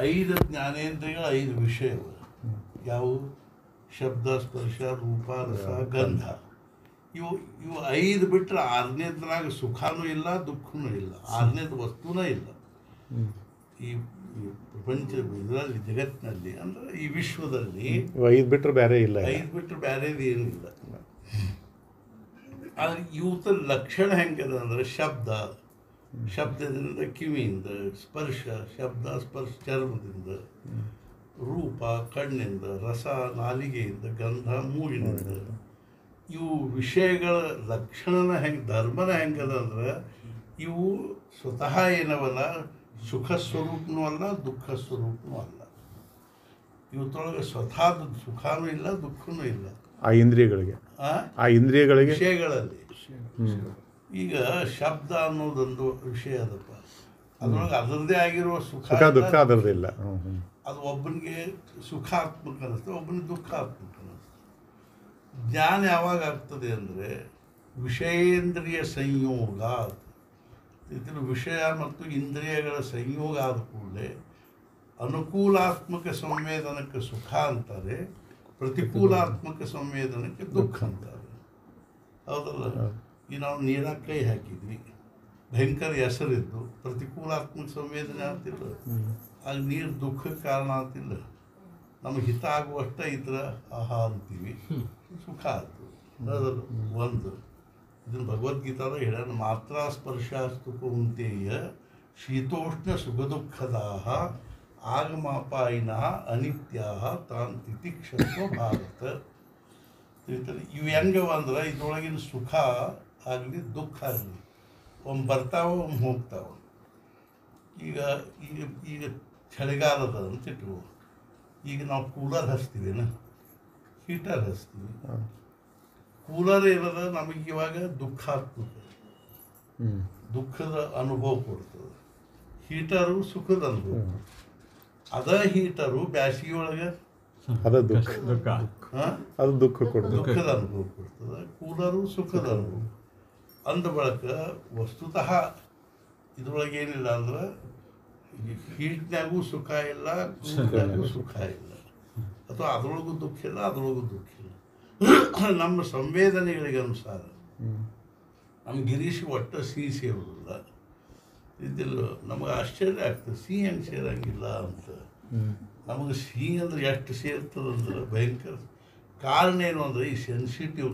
ಐದು ಜ್ಞಾನೇಂದ್ರಿಯಗಳು ಐದು ವಿಷಯಗಳು ಯಾವುವು? ಶಬ್ದ, ಸ್ಪರ್ಶ, ರೂಪ, ರಸ, ಗಂಧ. ಇವು ಇವು ಐದು ಬಿಟ್ಟರೆ ಆರನೇದ್ರಾಗ ಸುಖನೂ ಇಲ್ಲ, ದುಃಖನೂ ಇಲ್ಲ, ಆರನೇದು ವಸ್ತುನೇ ಇಲ್ಲ ಈ ಪ್ರಪಂಚ ಇದರಲ್ಲಿ, ಜಗತ್ತಿನಲ್ಲಿ, ಅಂದರೆ ಈ ವಿಶ್ವದಲ್ಲಿ ಐದು ಬಿಟ್ಟರೆ ಬೇರೆ ಇಲ್ಲ, ಐದು ಬಿಟ್ಟರೆ ಬೇರೆದು ಏನಿಲ್ಲ. ಆದರೆ ಇವತ್ತ ಲಕ್ಷಣ ಹೆಂಗದ ಅಂದರೆ ಶಬ್ದದಿಂದ ಕಿವಿಯಿಂದ, ಸ್ಪರ್ಶ ಶಬ್ದ ಸ್ಪರ್ಶ ಚರ್ಮದಿಂದ, ರೂಪ ಕಣ್ಣಿಂದ, ರಸ ನಾಲಿಗೆಯಿಂದ, ಗಂಧ ಮೂಗಿನಿಂದ. ಇವು ವಿಷಯಗಳ ಲಕ್ಷಣನ ಹೆಂಗೆ, ಧರ್ಮನ ಹೆಂಗದ ಅಂದ್ರೆ ಇವು ಸ್ವತಃ ಏನವಲ್ಲ, ಸುಖ ಸ್ವರೂಪನೂ ಅಲ್ಲ, ದುಃಖ ಸ್ವರೂಪನೂ ಅಲ್ಲ. ಇವತ್ತೊಳಗೆ ಸ್ವತಃ ಸುಖನೂ ಇಲ್ಲ, ದುಃಖನೂ ಇಲ್ಲ ಆ ಇಂದ್ರಿಯಗಳಿಗೆ, ವಿಷಯಗಳಲ್ಲಿ. ಈಗ ಶಬ್ದ ಅನ್ನೋದೊಂದು ವಿಷಯ ಅದಪ್ಪ, ಅದ್ರೊಳಗೆ ಅದರದ್ದೇ ಆಗಿರುವ ಸುಖ ದುಃಖ ಅದರದ್ದಿಲ್ಲ. ಅದು ಒಬ್ಬನಿಗೆ ಸುಖಾತ್ಮಕ ಅನ್ನಿಸ್ತದೆ, ಒಬ್ಬನಿಗೆ ದುಃಖಾತ್ಮಕ ಅನ್ನಿಸ್ತದೆ. ಜ್ಞಾನ ಯಾವಾಗ ಆಗ್ತದೆ ಅಂದರೆ ವಿಷಯೇಂದ್ರಿಯ ಸಂಯೋಗ. ಇದನ್ನು ವಿಷಯ ಮತ್ತು ಇಂದ್ರಿಯಗಳ ಸಂಯೋಗ ಆದ ಕೂಡಲೇ ಅನುಕೂಲಾತ್ಮಕ ಸಂವೇದನಕ್ಕೆ ಸುಖ ಅಂತಾರೆ, ಪ್ರತಿಕೂಲಾತ್ಮಕ ಸಂವೇದನಕ್ಕೆ ದುಃಖ ಅಂತಾರೆ. ಹೌದಲ್ಲ? ಈಗ ನಾವು ನೀರಾಗ ಕೈ ಹಾಕಿದ್ವಿ, ಭಯಂಕರ ಹೆಸರಿದ್ದು, ಪ್ರತಿಕೂಲಾತ್ಮಕ ಸಂವೇದನೆ ಆಗ್ತಿಲ್ಲ, ಆಗ ನೀರು ದುಃಖಕ್ಕೆ ಕಾರಣ ಆಗ್ತಿಲ್ಲ. ನಮಗೆ ಹಿತ ಆಗುವಷ್ಟ ಇದ್ರ ಆಹಾ ಅಂತೀವಿ, ಸುಖ ಆಯ್ತು. ಅದಲ್ಲ ಒಂದು. ಇದನ್ನು ಭಗವದ್ಗೀತಾದಾಗ ಹೇಳ್ಯಾನ, ಮಾತ್ರ ಸ್ಪರ್ಶಾಸ್ತು ಕೌಂತೇಯ ಶೀತೋಷ್ಣ ಸುಖ ದುಃಖದಾಹ ಆಗಮಾಪಾಯಿನ ಅನಿತ್ಯಾ ತಾನ್ ತಿತಿಕ್ಷತ್ವ ಭಾರತ. ಇವು ಹೆಂಗವ ಅಂದ್ರೆ ಇದ್ರೊಳಗಿನ ಸುಖ ಆಗಲಿ ದುಃಖ ಆಗಲಿ ಒಮ್ಮೆ ಬರ್ತಾವ, ಒಮ್ಮೆ ಹೋಗ್ತಾವ. ಈಗ ಈಗ ಈಗ ಚಳಿಗಾಲದ ಅಂತ ಇಟ್ಕೋ, ಈಗ ನಾವು ಕೂಲರ್ ಹಚ್ತೀವಿನ, ಹೀಟರ್ ಹಚ್ತೀವಿ. ಕೂಲರ್ ಏನದ ನಮಗೆ ಇವಾಗ ದುಃಖಾತ್ಮಕ, ದುಃಖದ ಅನುಭವ ಕೊಡ್ತದೆ. ಹೀಟರು ಸುಖದ ಅನುಭವ. ಅದ ಹೀಟರು ಬ್ಯಾಸಿಗೆ ಒಳಗೆ ಅದು ದುಃಖ ಕೊಡ್ತದೆ, ದುಃಖದ ಅನುಭವ ಕೊಡ್ತದೆ. ಕೂಲರು ಸುಖದ ಅನುಭವ. ಅಂದ ಬಳಕ ವಸ್ತುತಃ ಇದ್ರೊಳಗೆ ಏನಿಲ್ಲ ಅಂದ್ರೆ ಹೀಟ್ನಾಗೂ ಸುಖ ಇಲ್ಲ, ಕೂಲ್ನಾಗೂ ಸುಖ ಇಲ್ಲ, ಅಥವಾ ಅದರೊಳಗೂ ದುಃಖ ಇಲ್ಲ, ಅದರೊಳಗೂ ದುಃಖ ಇಲ್ಲ. ನಮ್ಮ ಸಂವೇದನೆಗಳಿಗೆ ಅನುಸಾರ ನಮ್ಮ ಗಿರೀಶ್ ಒಟ್ಟು ಸಿಹಿ ಸೇರೋದಿಲ್ಲ. ಇದಿಲ್ಲ, ನಮಗೆ ಆಶ್ಚರ್ಯ ಆಗ್ತದೆ ಸಿಹಿ ಹೆಂಗೆ ಸೇರಂಗಿಲ್ಲ ಅಂತ. ನಮಗೆ ಸಿಹಿ ಅಂದ್ರೆ ಎಷ್ಟು ಸೇರ್ತದಂದ್ರೆ ಭಯಂಕರ. ಕಾರಣ ಏನು ಅಂದರೆ ಈ ಸೆನ್ಸಿಟಿವ್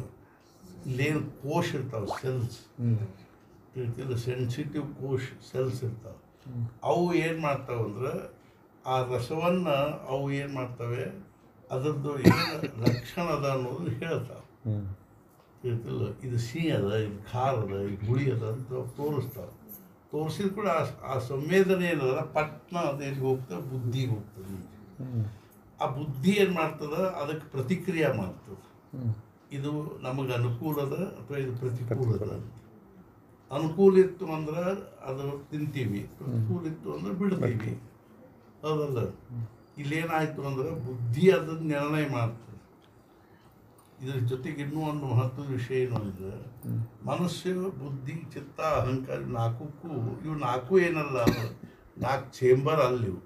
ಇಲ್ಲೇನು ಕೋಶ ಇರ್ತಾವೆ, ಸೆಲ್ಸ್ ಹೇಳ್ತಿಲ್ಲ, ಸೆನ್ಸಿಟಿವ್ ಕೋಶ ಸೆಲ್ಸ್ ಇರ್ತಾವೆ. ಅವು ಏನು ಮಾಡ್ತಾವಂದ್ರೆ ಆ ರಸವನ್ನು ಅವು ಏನು ಮಾಡ್ತವೆ, ಅದರದ್ದು ಏನು ಲಕ್ಷಣ ಅದ ಅನ್ನೋದು ಹೇಳ್ತಾವೆ. ಹೇಳ್ತಿಲ್ಲ, ಇದು ಸಿಹಿ ಅದ, ಇದು ಖಾರ ಅದ, ಇದು ಹುಳಿ ಅದ ಅಂತ ತೋರಿಸ್ತಾವೆ. ತೋರಿಸಿದ ಕೂಡ ಆ ಸಂವೇದನೆ ಏನದ ಪಟ್ನ ಅದೇನು ಹೋಗ್ತದೆ, ಬುದ್ಧಿಗೆ ಹೋಗ್ತದೆ. ಆ ಬುದ್ಧಿ ಏನು ಮಾಡ್ತದ, ಅದಕ್ಕೆ ಪ್ರತಿಕ್ರಿಯೆ ಮಾಡ್ತದೆ. ಇದು ನಮಗೆ ಅನುಕೂಲದ ಅಥವಾ ಇದು ಪ್ರತಿಕೂಲದ ಅಂತ. ಅನುಕೂಲ ಇತ್ತು ಅಂದ್ರೆ ಅದು ತಿಂತೀವಿ, ಪ್ರತಿಕೂಲ ಇತ್ತು ಅಂದ್ರೆ ಬಿಡ್ತೀವಿ. ಹೌದಲ್ಲ? ಇಲ್ಲೇನಾಯಿತು ಅಂದ್ರೆ ಬುದ್ಧಿ ಅದನ್ನು ನಿರ್ಣಯ ಮಾಡ್ತದೆ. ಇದರ ಜೊತೆಗೆ ಇನ್ನೂ ಒಂದು ಮಹತ್ವದ ವಿಷಯ ಏನು ಅಂದರೆ ಮನಸ್ಸು, ಬುದ್ಧಿ, ಚಿತ್ತ, ಅಹಂಕಾರ ನಾಲ್ಕಕ್ಕೂ ಇವು ನಾಲ್ಕು ಏನಲ್ಲ, 4 ಚೇಂಬರ್ ಅಲ್ಲಿವು.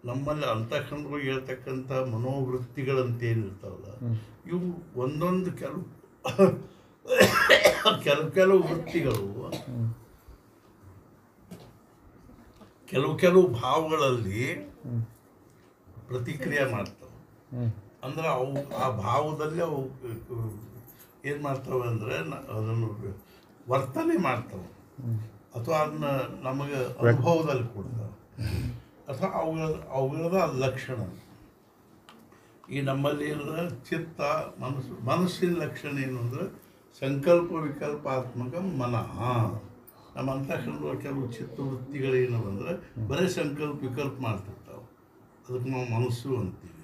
ನಮ್ಮಲ್ಲಿ ಅಂತಃಕರಣಗಳಿಗೆ ಹೇಳ್ತಕ್ಕಂಥ ಮನೋವೃತ್ತಿಗಳಂತೇನಿರ್ತಾವಲ್ಲ, ಇವು ಒಂದೊಂದು ಕೆಲವು ವೃತ್ತಿಗಳು ಕೆಲವು ಭಾವಗಳಲ್ಲಿ ಪ್ರತಿಕ್ರಿಯೆ ಮಾಡ್ತವೆ. ಅಂದ್ರೆ ಅವು ಆ ಭಾವದಲ್ಲಿ ಅವು ಏನು ಮಾಡ್ತವೆ ಅಂದರೆ ಅದನ್ನು ವರ್ತನೆ ಮಾಡ್ತವೆ, ಅಥವಾ ಅದನ್ನ ನಮಗೆ ಅನುಭವದಲ್ಲಿ ಕೊಡ್ತವೆ, ಅಥವಾ ಅವುಗಳದ ಲಕ್ಷಣ. ಈ ನಮ್ಮಲ್ಲಿ ಏನದ ಚಿತ್ತ, ಮನಸ್ಸಿನ ಲಕ್ಷಣ ಏನು ಅಂದರೆ ಸಂಕಲ್ಪ ವಿಕಲ್ಪಾತ್ಮಕ ಮನಃ. ನಮ್ಮ ಅಂತಃಕರಣದ ಕೆಲವು ಚಿತ್ತವೃತ್ತಿಗಳೇನು ಅಂದರೆ ಬರೀ ಸಂಕಲ್ಪ ವಿಕಲ್ಪ ಮಾಡ್ತಿರ್ತಾವೆ, ಅದಕ್ಕೆ ನಾವು ಮನಸ್ಸು ಅಂತೀವಿ.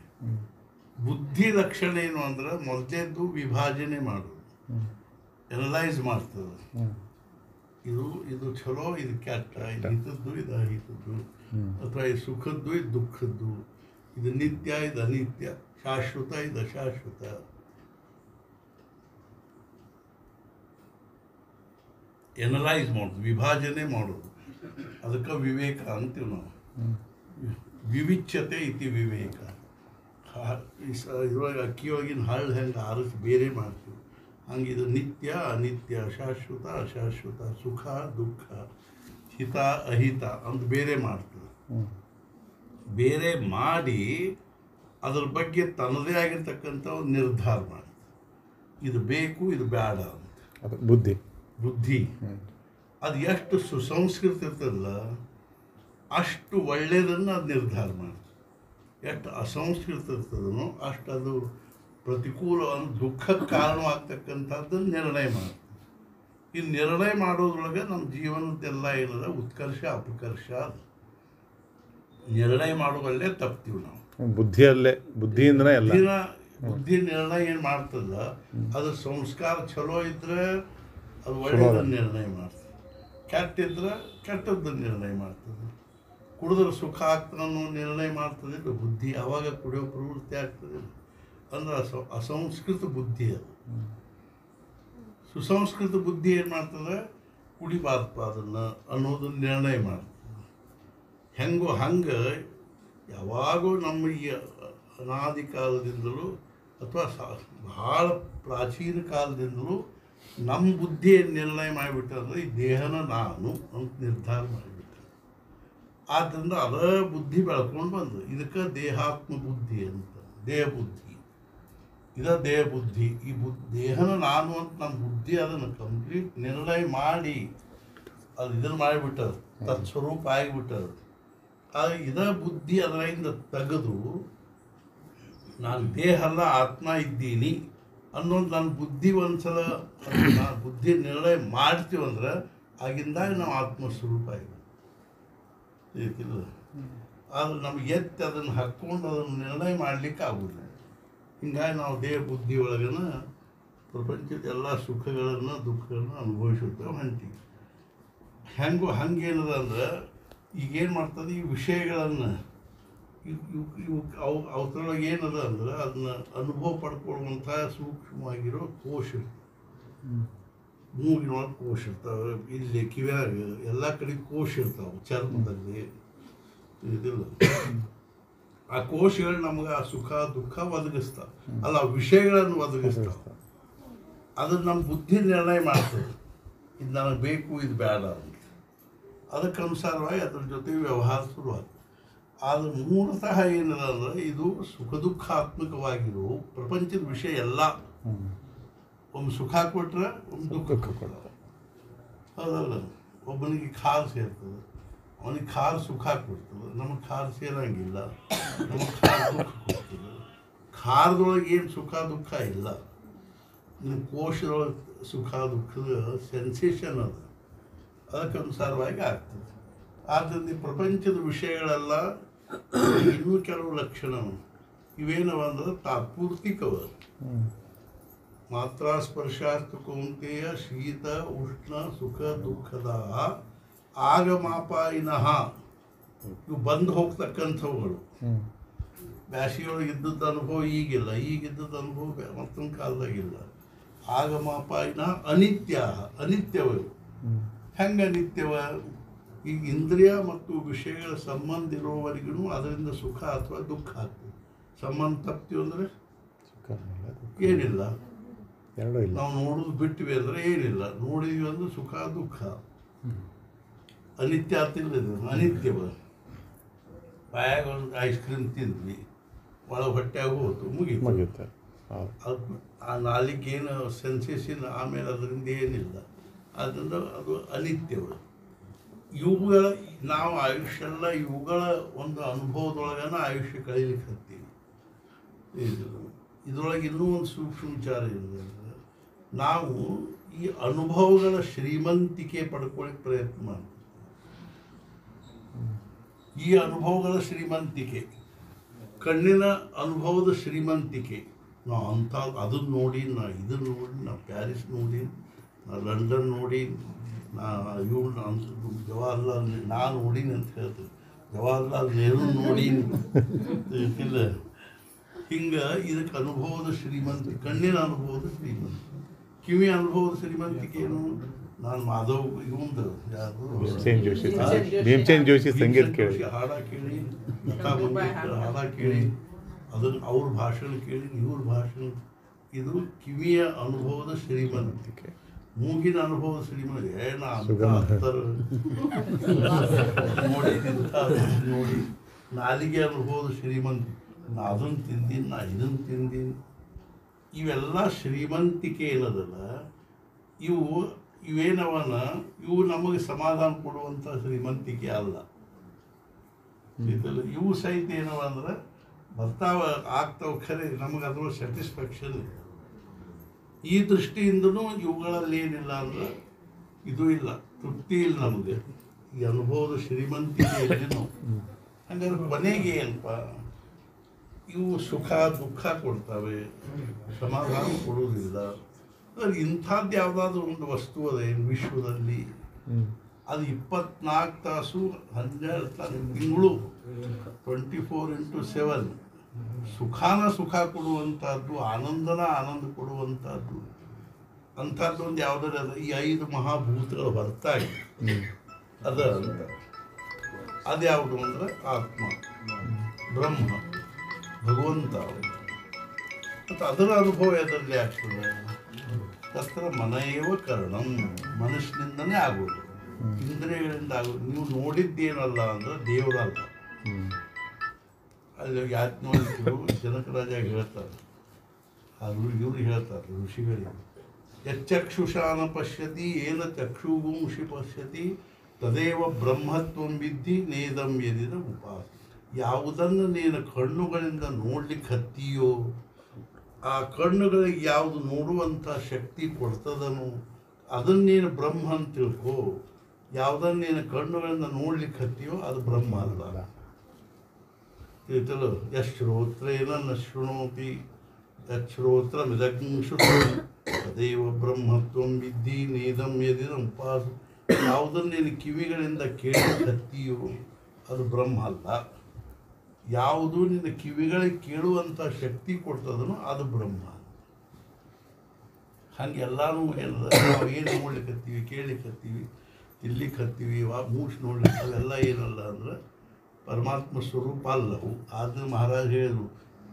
ಬುದ್ಧಿ ಲಕ್ಷಣ ಏನು ಅಂದ್ರೆ ಮೊದಲೇದ್ದು ವಿಭಾಜನೆ ಮಾಡೋದು, ಎನಲೈಸ್ ಮಾಡ್ತದೆ. ಇದು ಚಲೋ, ಇದು ಕೆಟ್ಟ, ಇದು ಹಿತದ್ದು, ಇದು ಅಹಿತದ್ದು, ಅಥವಾ ಇದು ಸುಖದ್ದು, ಇದು ದುಃಖದ್ದು, ಇದು ನಿತ್ಯ, ಇದು ಅನಿತ್ಯ, ಶಾಶ್ವತ, ಇದು ಅಶಾಶ್ವತ. ಎನಲೈಸ್ ಮಾಡೋದು, ವಿಭಾಜನೆ ಮಾಡೋದು, ಅದಕ್ಕೆ ವಿವೇಕ ಅಂತೀವಿ ನಾವು. ವಿವಿಚ್ಯತೆ ಇತಿ ವಿವೇಕ. ಇದ್ರೊಳಗೆ ಅಕ್ಕಿಯೊಳಗಿನ ಹಳ್ಳು ಹೆಂಗೆ ಆರಿಸಿ ಬೇರೆ ಮಾಡ್ತೀವಿ, ಹಂಗೆ ಇದು ನಿತ್ಯ ಅನಿತ್ಯ, ಶಾಶ್ವತ ಅಶಾಶ್ವತ, ಸುಖ ದುಃಖ, ಹಿತ ಅಹಿತ ಅಂತ ಬೇರೆ ಮಾಡ್ತೀವಿ. ಬೇರೆ ಮಾಡಿ ಅದ್ರ ಬಗ್ಗೆ ತನ್ನದೇ ಆಗಿರ್ತಕ್ಕಂಥ ಒಂದು ನಿರ್ಧಾರ ಮಾಡ್ತೀವಿ. ಇದು ಬೇಕು, ಇದು ಬೇಡ ಅಂತ. ಬುದ್ಧಿ ಅದು ಎಷ್ಟು ಸುಸಂಸ್ಕೃತ ಇರ್ತದಲ್ಲ ಅಷ್ಟು ಒಳ್ಳೆಯದನ್ನು ಅದು ನಿರ್ಧಾರ ಮಾಡ್ತದೆ. ಎಷ್ಟು ಅಸಂಸ್ಕೃತ ಇರ್ತದನೋ ಅಷ್ಟು ಅದು ಪ್ರತಿಕೂಲ ದುಃಖಕ್ಕೆ ಕಾರಣವಾಗ್ತಕ್ಕಂಥದ್ದನ್ನು ನಿರ್ಣಯ ಮಾಡ್ತದೆ. ಈ ನಿರ್ಣಯ ಮಾಡೋದ್ರೊಳಗೆ ನಮ್ಮ ಜೀವನದ್ದೆಲ್ಲ ಏನದ ಉತ್ಕರ್ಷ ಅಪಕರ್ಷ ನಿರ್ಣಯ ಮಾಡುವಲ್ಲೇ ತಪ್ತೀವಿ ನಾವು. ಬುದ್ಧಿಯಿಂದನೇ ಎಲ್ಲ ಬುದ್ಧಿ ನಿರ್ಣಯ ಏನು ಮಾಡ್ತದ ಅದು ಸಂಸ್ಕಾರ ಚಲೋ ಇದ್ರೆ ಅದು ಒಳ್ಳೆಯದನ್ನು ನಿರ್ಣಯ ಮಾಡ್ತದೆ, ಕೆಟ್ಟಿದ್ರೆ ಕೆಟ್ಟದ್ದನ್ನು ನಿರ್ಣಯ ಮಾಡ್ತದೆ. ಕುಡಿದ್ರೆ ಸುಖ ಆಗ್ತದೆ ಅನ್ನೋ ನಿರ್ಣಯ ಮಾಡ್ತದೆ ಬುದ್ಧಿ. ಆವಾಗ ಕುಡಿಯೋ ಪ್ರವೃತ್ತಿ ಆಗ್ತದೆ. ಅಂದ್ರೆ ಅಸಂಸ್ಕೃತ ಬುದ್ಧಿ ಅದು. ಸುಸಂಸ್ಕೃತ ಬುದ್ಧಿ ಏನು ಮಾಡ್ತದೆ, ಕುಡಿಬಾರ್ದಪ್ಪ ಅದನ್ನು ಅನ್ನೋದನ್ನು ನಿರ್ಣಯ ಮಾಡ್ತದೆ. ಹೆಂಗೋ ಹಂಗೆ ಯಾವಾಗೋ ನಮ್ಮ ಈ ಅನಾದಿ ಕಾಲದಿಂದಲೂ ಅಥವಾ ಭಾಳ ಪ್ರಾಚೀನ ಕಾಲದಿಂದಲೂ ನಮ್ಮ ಬುದ್ಧಿ ನಿರ್ಣಯ ಮಾಡಿಬಿಟ್ಟಂದ್ರೆ ಈ ದೇಹನ ನಾನು ಅಂತ ನಿರ್ಧಾರ ಮಾಡಿಬಿಟ್ಟ. ಆದ್ದರಿಂದ ಅದ ಬುದ್ಧಿ ಬೆಳ್ಕೊಂಡು ಬಂದು ಇದಕ್ಕೆ ದೇಹಾತ್ಮ ಬುದ್ಧಿ ಅಂತ. ದೇಹ ಬುದ್ಧಿ ದೇಹ ಬುದ್ಧಿ. ಈ ದೇಹನ ನಾನು ಅಂತ ನಮ್ಮ ಬುದ್ಧಿ ಅದನ್ನು ಕಂಪ್ಲೀಟ್ ನಿರ್ಣಯ ಮಾಡಿ ಅದು ಇದನ್ನು ಮಾಡಿಬಿಟ್ಟದು, ತತ್ಸ್ವರೂಪ ಆಗಿಬಿಟ್ಟದು. ಇದ ಬುದ್ಧಿ ಅದರಿಂದ ತೆಗೆದು ನಾನು ದೇಹ ಅಲ್ಲ ಆತ್ಮ ಇದ್ದೀನಿ ಅನ್ನೋದು ನನ್ನ ಬುದ್ಧಿ ಒಂದ್ಸಲ ನಾನು ಬುದ್ಧಿ ನಿರ್ಣಯ ಮಾಡ್ತೀವಂದ್ರೆ ಆಗಿಂದಾಗ ನಾವು ಆತ್ಮಸ್ವರೂಪ ಆಗಿಲ್ಲ. ಆದ್ರೆ ನಮ್ಗೆ ಎತ್ತಿ ಅದನ್ನು ಹಾಕ್ಕೊಂಡು ಅದನ್ನು ನಿರ್ಣಯ ಮಾಡಲಿಕ್ಕೆ ಆಗೋದಿಲ್ಲ. ಹಿಂಗಾಗಿ ನಾವು ದೇಹ ಬುದ್ಧಿ ಒಳಗನ ಪ್ರಪಂಚದ ಎಲ್ಲ ಸುಖಗಳನ್ನು ದುಃಖಗಳನ್ನು ಅನುಭವಿಸುತ್ತೇವೆ ಹೊಂಟೀವಿ. ಹಂಗೇನದ ಅಂದ್ರೆ ಈಗೇನು ಮಾಡ್ತದೆ, ಈ ವಿಷಯಗಳನ್ನು ಅವತ್ರೊಳಗೆ ಏನದ ಅಂದ್ರೆ ಅದನ್ನ ಅನುಭವ ಪಡ್ಕೊಳ್ಳುವಂಥ ಸೂಕ್ಷ್ಮವಾಗಿರೋ ಕೋಶ, ಮೂಗಿನೊಳಗೆ ಕೋಶ ಇರ್ತಾವೆ, ಇಲ್ಲಿ ಕಿವ್ಯಾಗ ಎಲ್ಲ ಕಡೆ ಕೋಶ ಇರ್ತಾವೆ, ಚರ್ಮದಲ್ಲಿ ಇದಿಲ್ಲ. ಆ ಕೋಶಗಳು ನಮ್ಗೆ ಆ ಸುಖ ದುಃಖ ಒದಗಿಸ್ತಾವೆ, ಅಲ್ಲ ಆ ವಿಷಯಗಳನ್ನು ಒದಗಿಸ್ತಾವೆ. ಅದನ್ನು ನಮ್ಮ ಬುದ್ಧಿ ನಿರ್ಣಯ ಮಾಡ್ತದೆ, ಇದು ನನಗೆ ಬೇಕು, ಇದು ಬೇಡ ಅಂತ. ಅದಕ್ಕನುಸಾರವಾಗಿ ಅದ್ರ ಜೊತೆ ವ್ಯವಹಾರ ಶುರುವಾಗ್ತದೆ. ಆದರೆ ಮೂಲತಃ ಏನಿದೆ ಅಂದರೆ ಇದು ಸುಖ ದುಃಖಾತ್ಮಕವಾಗಿರೋ ಪ್ರಪಂಚದ ವಿಷಯ ಎಲ್ಲ ಒಮ್ಮೆ ಸುಖ ಕೊಟ್ಟರೆ ಒಮ್ಮೆ ದುಃಖ ಕೊಡ್ತಾರೆ. ಹೌದಲ್ಲ, ಒಬ್ಬನಿಗೆ ಖಾರ ಸೇರ್ತದೆ, ಅವನಿಗೆ ಖಾರ ಸುಖ ಕೊಡ್ತದೆ, ನಮಗೆ ಖಾರ ಸೇರಂಗಿಲ್ಲ, ನಮಗೆ ಖಾರ ದುಃಖ ಕೊಡ್ತದೆ. ಖಾರದೊಳಗೆ ಏನು ಸುಖ ದುಃಖ ಇಲ್ಲ, ನಿಮ್ಮ ಕೋಶದೊಳಗೆ ಸುಖ ದುಃಖದ ಸೆನ್ಸೇಷನ್ ಅದ, ಅದಕ್ಕನುಸಾರವಾಗಿ ಆಗ್ತದೆ. ಆದ್ದರಿಂದ ಈ ಪ್ರಪಂಚದ ವಿಷಯಗಳೆಲ್ಲ ಇನ್ನೂ ಕೆಲವು ಲಕ್ಷಣ ಇವೇನವ ಅಂದ್ರೆ ತಾತ್ಪೂರ್ತಿಕವ. ಮಾತ್ರ ಸ್ಪರ್ಶಾಸ್ತು ಕೌಂತೆಯ ಶೀತ ಉಷ್ಣ ಸುಖ ದುಃಖದ ಆಗಮಾಪಾಯಿನಃ, ಇವು ಬಂದು ಹೋಗ್ತಕ್ಕಂಥವುಗಳು. ಬ್ಯಾಸಿಯೊಳಗೆ ಇದ್ದದ್ದು ಅನುಭವ ಈಗಿಲ್ಲ, ಈಗಿದ್ದದ್ದು ಅನುಭವ ಮತ್ತೊಂದು ಕಾಲದಾಗಿಲ್ಲ. ಆಗಮಾಪಾಯಿನ ಅನಿತ್ಯವ. ಹೆಂಗೆ ಅನಿತ್ಯವ? ಈ ಇಂದ್ರಿಯ ಮತ್ತು ವಿಷಯಗಳ ಸಂಬಂಧ ಇರೋವರೆಗೂ ಅದರಿಂದ ಸುಖ ಅಥವಾ ದುಃಖ ಆಗ್ತದೆ. ಸಂಬಂಧ ತಪ್ತೀವಿ ಅಂದರೆ ಏನಿಲ್ಲ, ನಾವು ನೋಡೋದು ಬಿಟ್ಟಿವಿ ಅಂದರೆ ಏನಿಲ್ಲ, ನೋಡಿದ್ವಿ ಅಂದ್ರೆ ಸುಖ ದುಃಖ. ಅನಿತ್ಯ ಆಗ್ತಿಲ್ಲ, ಅನಿತ್ಯವ. ಬಾಯಾಗ ಒಂದು ಐಸ್ ಕ್ರೀಮ್ ತಿಂದ್ವಿ, ಒಳಗೆ ಹೊಟ್ಟೆಯಾಗ ಹೋತು, ಮುಗೀತು. ಅದು ಆ ನಾಲಿಗೇನು ಸೆನ್ಸೇಷನ್, ಆಮೇಲೆ ಅದರಿಂದ ಏನಿಲ್ಲ. ಆದ್ದರಿಂದ ಅದು ಅನಿತ್ಯವ. ಇವುಗಳ ನಾವು ಆಯುಷ್ಯ ಎಲ್ಲ ಇವುಗಳ ಒಂದು ಅನುಭವದೊಳಗನ ಆಯುಷ್ಯ ಕಳೀಲಿಕ್ಕೆ ಹತ್ತೀವಿ. ಇದರೊಳಗೆ ಇನ್ನೂ ಒಂದು ಸೂಕ್ಷ್ಮ ವಿಚಾರ ಇದೆ, ನಾವು ಈ ಅನುಭವಗಳ ಶ್ರೀಮಂತಿಕೆ ಪಡ್ಕೊಳ್ಳಿಕ್ಕೆ ಪ್ರಯತ್ನ ಮಾಡ್ತೀವಿ. ಈ ಅನುಭವಗಳ ಶ್ರೀಮಂತಿಕೆ, ಕಣ್ಣಿನ ಅನುಭವದ ಶ್ರೀಮಂತಿಕೆ, ನಾವು ಅಂಥ ಅದನ್ನು ನೋಡಿ, ನಾ ಇದನ್ನು ನೋಡಿ, ನಾ ಪ್ಯಾರಿಸ್ ನೋಡಿ, ನಾ ಲಂಡನ್ ನೋಡಿ, ನಾ ಜವಾಹರ್ಲಾಲ್ ನಾನು ನೋಡೀನಿ ಅಂತ ಹೇಳ್ತೀನಿ, ಜವಾಹರ್ಲಾಲ್ ನೆಹರು ನೋಡೀನಿ ಇಲ್ಲ. ಹಿಂಗೆ ಇದಕ್ಕೆ ಅನುಭವದ ಶ್ರೀಮಂತಿಕೆ, ಕಣ್ಣಿನ ಅನುಭವದ ಶ್ರೀಮಂತಿಕೆ. ಕಿವಿಯ ಅನುಭವದ ಶ್ರೀಮಂತಿಕೆ ಏನು? ನಾನು ಮಾಧವ್ ಇವಂದು ಯಾರು ಭೀಮಸೇನ್ ಜೋಶಿ ಸಂಗೀತ ಕೇಳಿ ಹಾಡ ಕೇಳಿ ಲತಾ ಮಂಗೇಶ್ಕರ್ ಹಾಡ ಕೇಳಿ ಅದನ್ನು ಅವ್ರ ಭಾಷಣ ಕೇಳಿ ಇವ್ರ ಭಾಷಣ ಇದು ಕಿವಿಯ ಅನುಭವದ ಶ್ರೀಮಂತಿಕೆ, ಮೂಗಿನ ಅನುಭವದ ಶ್ರೀಮಂತಿಕೆ. ನಾ ನೋಡಿ ನೋಡಿ ನಾಲಿಗೆ ಅನುಭವದ ಶ್ರೀಮಂತಿಕೆ. ನಾ ಅದನ್ನು ತಿಂದೀನಿ, ನಾ ಇದನ್ನು ತಿಂದೀನಿ. ಇವೆಲ್ಲ ಶ್ರೀಮಂತಿಕೆ ಏನದಲ್ಲ, ಇವೇನವನ ಇವು ನಮಗೆ ಸಮಾಧಾನ ಕೊಡುವಂಥ ಶ್ರೀಮಂತಿಕೆ ಅಲ್ಲ. ಇವು ಸಹಿತ ಏನವ ಅಂದ್ರೆ ಬರ್ತಾವ ಆಗ್ತಾವ, ಖರೆ ನಮಗೆ ಅದ್ರ ಸ್ಯಾಟಿಸ್ಫ್ಯಾಕ್ಷನ್ ಇಲ್ಲ. ಈ ದೃಷ್ಟಿಯಿಂದನೂ ಇವುಗಳಲ್ಲಿ ಏನಿಲ್ಲ ಅಂದ್ರೆ ಇದು ಇಲ್ಲ, ತೃಪ್ತಿ ಇಲ್ಲ ನಮಗೆ. ಈ ಅನುಭವದ ಶ್ರೀಮಂತಿಕೆಯಲ್ಲಿ ನಾವು ಹಂಗಾದ್ರೆ ಕೊನೆಗೆ ಏನಪ್ಪ, ಇವು ಸುಖ ದುಃಖ ಕೊಡ್ತವೆ, ಸಮಾಧಾನ ಕೊಡುವುದಿಲ್ಲ. ಇಂಥದ್ದು ಯಾವುದಾದ್ರೂ ಒಂದು ವಸ್ತು ಅದ ಏನು ವಿಶ್ವದಲ್ಲಿ, ಅದು 24 ತಾಸು 12 ತಿಂಗಳು 24x7 ಸುಖ ಕೊಡುವಂಥದ್ದು, ಆನಂದ ಕೊಡುವಂಥದ್ದು ಅಂಥದ್ದು ಒಂದು ಯಾವುದಾದ್ರು ಅದ. ಈ 5 ಮಹಾಭೂತಗಳ ಹೊರತಾಗಿ ಅದ ಅಂತ. ಅದು ಯಾವುದು ಅಂದ್ರೆ ಆತ್ಮ, ಬ್ರಹ್ಮ, ಭಗವಂತ. ಮತ್ತು ಅದರ ಅನುಭವ ಅದರಲ್ಲಿ ಆಗ್ತದೆ. ತತ್ರ ಮನಯೇವ ಕರಣಂ, ಮನಸ್ಸಿನಿಂದನೇ ಆಗೋದು, ಇಂದ್ರಿಯಗಳಿಂದ ಆಗೋದು. ನೀವು ನೋಡಿದ್ದೇನಲ್ಲ ಅಂದ್ರೆ ದೇವರಲ್ಲ. ಅಲ್ಲಿ ಯಾಜ್ಞವಲ್ಕ್ಯರು ಜನಕರಾಜ ಹೇಳ್ತಾರೆ, ಇವರು ಹೇಳ್ತಾರೆ ಋಷಿಗಳಿಗೆ, ಯಚ್ಚಕ್ಷುಷಾನ ಪಶ್ಯತಿ ಏನ ಚಕ್ಷುಗುಂಷಿ ಪಶ್ಯತಿ ತದೇವ ಬ್ರಹ್ಮತ್ವಂ ವಿದ್ಧಿ ನೇದಂ ಯದಿದ ಉಪಾಸ. ಯಾವುದನ್ನು ನೀನು ಕಣ್ಣುಗಳಿಂದ ನೋಡ್ಲಿಕ್ಕೆ ಹತ್ತೀಯೋ, ಆ ಕಣ್ಣುಗಳಿಗೆ ಯಾವುದು ನೋಡುವಂಥ ಶಕ್ತಿ ಕೊಡ್ತದನು ಅದನ್ನು ನೀನು ಬ್ರಹ್ಮ ಅಂತ ತಿಳ್ಕೊ. ಯಾವುದನ್ನು ನೀನು ಕಣ್ಣುಗಳಿಂದ ನೋಡ್ಲಿಕ್ಕೆ ಹತ್ತೀಯೋ ಅದು ಬ್ರಹ್ಮ ಅಲ್ಲ. ತಿಳಿತಲ್ಲ, ಯಶ್ರೋತ್ರೇನ ನ ಶೃಣೋತಿ ಯಶ್ರೋತ್ರ ಮಿದಗ್ಂಶು ತದೇವ ಬ್ರಹ್ಮತ್ವಂ ವಿದ್ಧಿ ನೇದಂ ಯದಿದಂ ಉಪಾಸ. ಯಾವುದನ್ನು ನೀನು ಕಿವಿಗಳಿಂದ ಕೇಳಲಿಕ್ಕೆ ಹತ್ತೀಯೋ ಅದು ಬ್ರಹ್ಮ ಅಲ್ಲ. ಯಾವುದು ನಿನ್ನ ಕಿವಿಗಳಿಗೆ ಕೇಳುವಂಥ ಶಕ್ತಿ ಕೊಡ್ತದನೋ ಅದು ಬ್ರಹ್ಮ. ಹಂಗೆ ಎಲ್ಲರೂ ಏನದ, ನಾವು ಏನು ನೋಡ್ಲಿಕ್ಕತ್ತೀವಿ, ಕೇಳಲಿಕ್ಕತ್ತೀವಿ, ತಿನ್ಲಿಕ್ಕತ್ತೀವಿ, ಮೂಸ್ ನೋಡ್ಲಿಕ್ಕೆ, ಅವೆಲ್ಲ ಏನಲ್ಲ ಅಂದ್ರೆ ಪರಮಾತ್ಮ ಸ್ವರೂಪ ಅಲ್ಲವು. ಆದ್ರೆ ಮಹಾರಾಜ ಹೇಳಿದ್ರು,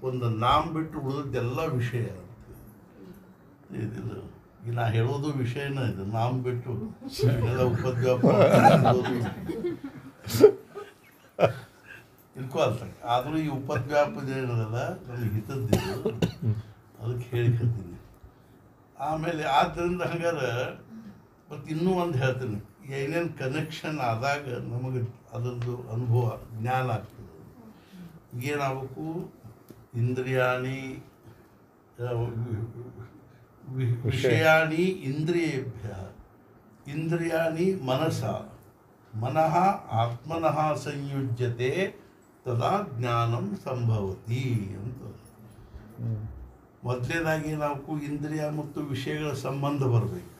ಒಂದು ನಾಮ ಬಿಟ್ಟು ಉಳಿದದ್ದೆಲ್ಲ ವಿಷಯ ಅಂತ. ಇದಿಲ್ಲ, ಈಗ ನಾ ಹೇಳೋದು ವಿಷಯನ ಇದು, ನಾಮ ಬಿಟ್ಟು ಎಲ್ಲ ಉಪದ್ವ್ಯಾಪ ತಿಳ್ಕೊಳ್ತ. ಆದರೂ ಈ ಉಪದ್ವ್ಯಾಪದ ಏನದಲ್ಲ ನನಗೆ ಹಿತದ್ದಿದ್ದು, ಅದಕ್ಕೆ ಹೇಳಿಕತ್ತೀನಿ. ಆಮೇಲೆ ಆದ್ದರಿಂದ ಹಂಗಾರೆ ಮತ್ತು ಇನ್ನೂ ಒಂದು ಹೇಳ್ತೀನಿ, ಏನೇನು ಕನೆಕ್ಷನ್ ಆದಾಗ ನಮಗೆ ಅದರದ್ದು ಅನುಭವ ಜ್ಞಾನ ಆಗ್ತದೆ. ಏನಾಗಬೇಕು, ಇಂದ್ರಿಯಾಣಿ ವಿಷಯಾಣಿ ಇಂದ್ರಿಯೇಭ್ಯ ಇಂದ್ರಿಯಾಣಿ ಮನಃ ಆತ್ಮನಃ ಸಂಯುಜ್ಯತೆ ತದಾ ಜ್ಞಾನಂ ಸಂಭವತಿ ಅಂತ. ಮೊದಲನೇದಾಗಿ ನಾವು ಇಂದ್ರಿಯ ಮತ್ತು ವಿಷಯಗಳ ಸಂಬಂಧ ಬರಬೇಕು,